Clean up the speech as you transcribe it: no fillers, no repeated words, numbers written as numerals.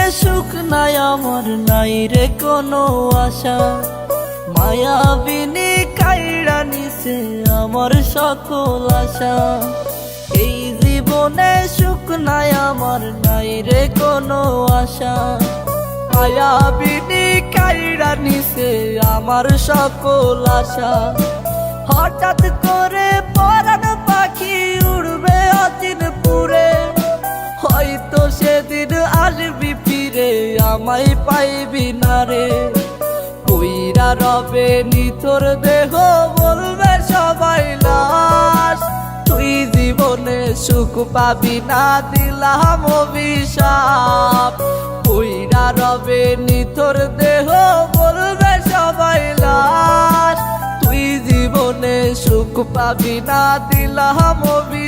সুখ নাই আমার, নাই রে কোনো আশা। মায়াবিনী কাইড়া নিছে আমার সকল আশা। এই জীবনে সুখ নাই আমার, নাই রে কোনো আশা। মায়াবিনী কাইড়া নিছে আমার সকল আশা। হঠাৎ করে পরাণ পাখি উড়বে অচিন পুরে, হয়তো সেদিন আসবি ফিরে আমায় পাইবি না রে। কইরা রবে নিথর দেহ বলবে সবাই লাশ, তুই জীবনে সুখ পাবি না দিলাম অভিশাপ। কইরা রবে নিথর দেহ বলবে সবাই লাশ, তুই জীবনে সুখ পাবি না দিলাম অভিশাপ।